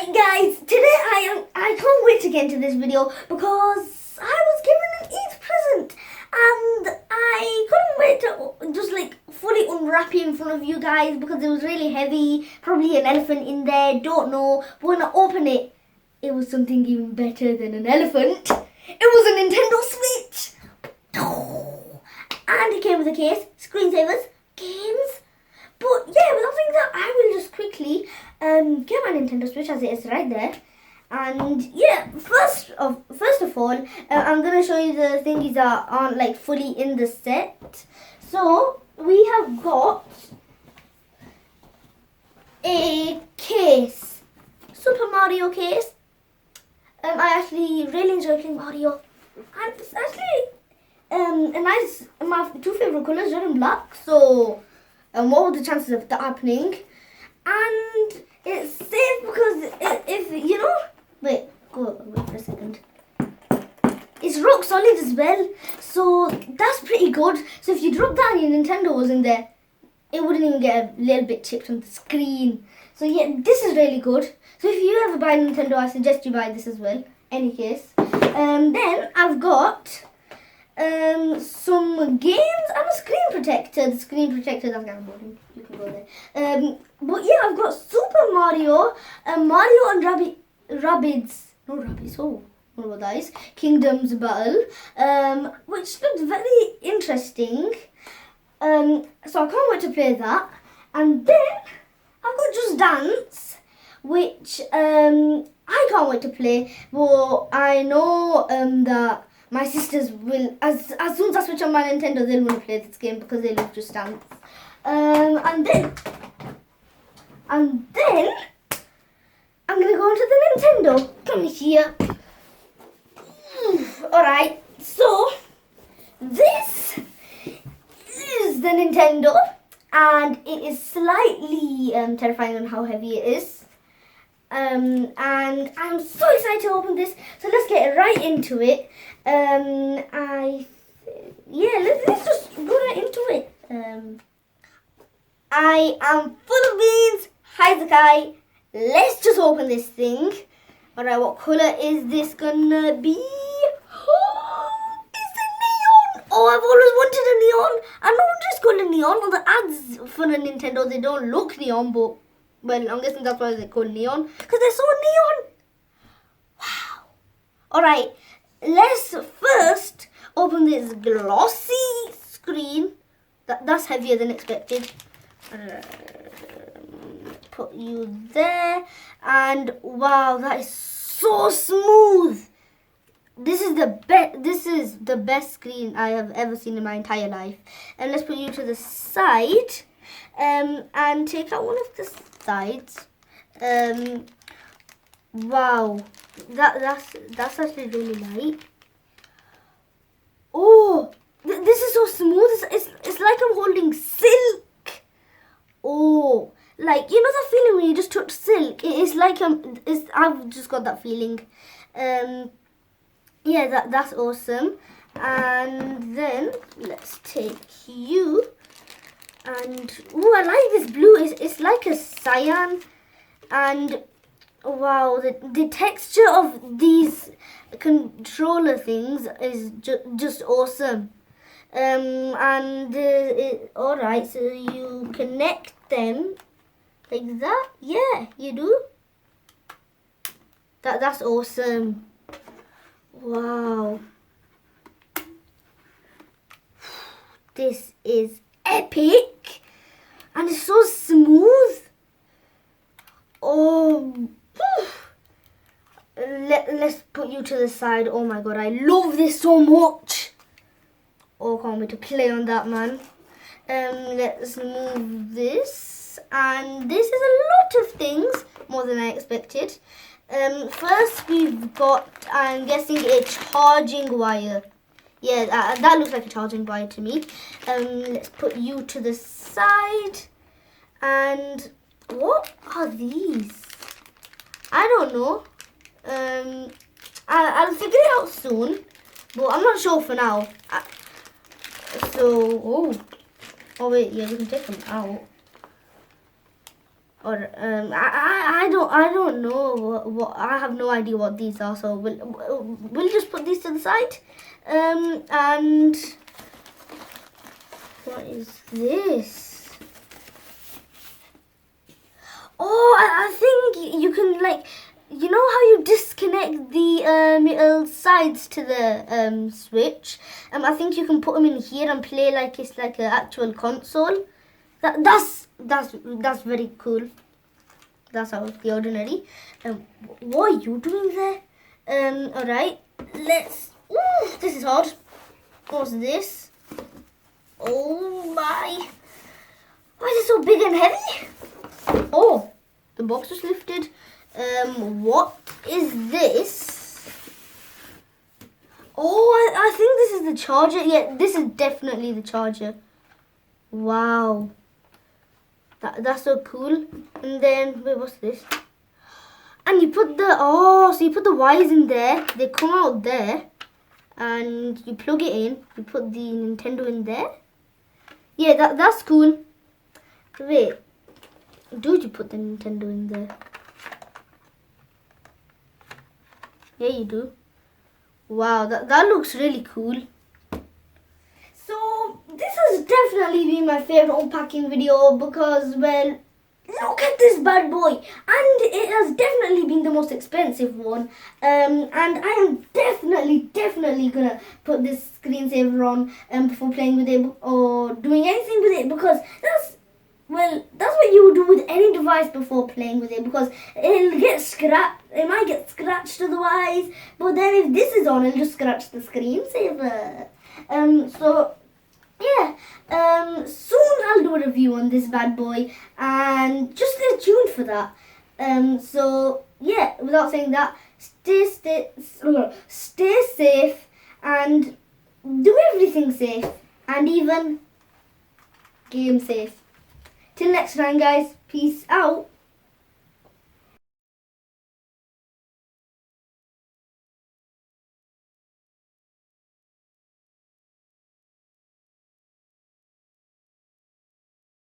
Alright guys, today I can't wait to get into this video because I was given an Eid present and I couldn't wait to just fully unwrap it in front of you guys because it was really heavy, probably an elephant in there, don't know, but when I opened it, it was something even better than an elephant. It was a Nintendo Switch! And it came with a case, screensavers, games. But yeah, without saying that, I will just quickly get my Nintendo Switch as it is right there. And yeah, first of all, I'm gonna show you the thingies that aren't fully in the set. So we have got a case, Super Mario case. I actually really enjoy playing Mario, and it's actually a nice. My two favorite colors, red and black. So, what were the chances of that happening? And it's safe because if you know, wait for a second. It's rock solid as well, so that's pretty good. So if you drop that and your Nintendo was in there, it wouldn't even get a little bit chipped on the screen. So yeah, this is really good. So if you ever buy a Nintendo, I suggest you buy this as well. Any case. Then I've got some games and a screen protector. The screen protector, that's kind of boring. You can go there. But yeah, I've got Super Mario, Mario and Rabbids. Oh, what about that is? Kingdoms Battle, which looks very interesting. So I can't wait to play that. And then I've got Just Dance, which I can't wait to play. But I know that my sisters will, as soon as I switch on my Nintendo, they'll want to play this game because they love Just Dance. And then I'm gonna go into the Nintendo. Come here. Alright, so this is the Nintendo, and it is slightly terrifying on how heavy it is. And I'm so excited to open this. So let's get right into it. Let's just go right into it. I am full of beans. Hi Zakai. Let's just open this thing. Alright, what colour is this gonna be? Oh, it's a neon! Oh, I've always wanted a neon. I know it's called a neon. On the ads for the Nintendo, they don't look neon, but well, I'm guessing that's why they're called neon, because they're so neon. Wow. Alright, let's first open this glossy screen. That's heavier than expected. Put you there, and wow, that is so smooth. This is the best screen I have ever seen in my entire life. And let's put you to the side, and take out one of the sides. Wow, that's actually really light. Oh, this is so smooth. It's like I'm holding silk. Oh, like you know that feeling when you just touch silk. It's like I've just got that feeling. Yeah, that's awesome. And then let's take you. And oh, I like this blue. It's like a cyan. And wow, the texture of these controller things is just awesome. Alright, so you connect them like that. Yeah, you do. That's awesome. Wow. This is epic. And it's so smooth. Oh. Let's put you to the side. Oh my god, I love this so much. Oh, can't wait to play on that, man. Let's move this. And this is a lot of things, more than I expected. First we've got, I'm guessing, a charging wire. Yeah, that looks like a charging wire to me. Let's put you to the side. And what are these? I don't know. I'll figure it out soon, but I'm not sure for now. Oh wait, yeah, we can take them out. or I don't know what I have no idea what these are. So we'll just put these to the side. And what is this? Oh, I think you can, like, you know how you disconnect the little sides to the switch? I think you can put them in here and play like it's like an actual console. That's very cool. That's out of the ordinary. What are you doing there? Alright, let's. Ooh, this is hard. What's this? Oh my! Why is it so big and heavy? Oh, the box was lifted. What is this? Oh, I think this is the charger. Yeah, this is definitely the charger. Wow. That's so cool. And then, wait, what's this? And you put so you put the wires in there. They come out there. And you plug it in. You put the Nintendo in there. Yeah, that's cool. Wait. Did you put the Nintendo in there? Yeah, you do. Wow, that looks really cool. So, this has definitely been my favourite unpacking video because, well, look at this bad boy. And it has definitely been the most expensive one. And I am definitely going to put this screensaver on before playing with it or doing anything with it, because that's what you would do with any device before playing with it, because it'll get scratched. It might get scratched otherwise. But then if this is on, it'll just scratch the screensaver. So yeah, soon I'll do a review on this bad boy, and just stay tuned for that. So yeah, without saying that, stay safe and do everything safe, and even game safe. Till next time, guys. Peace out.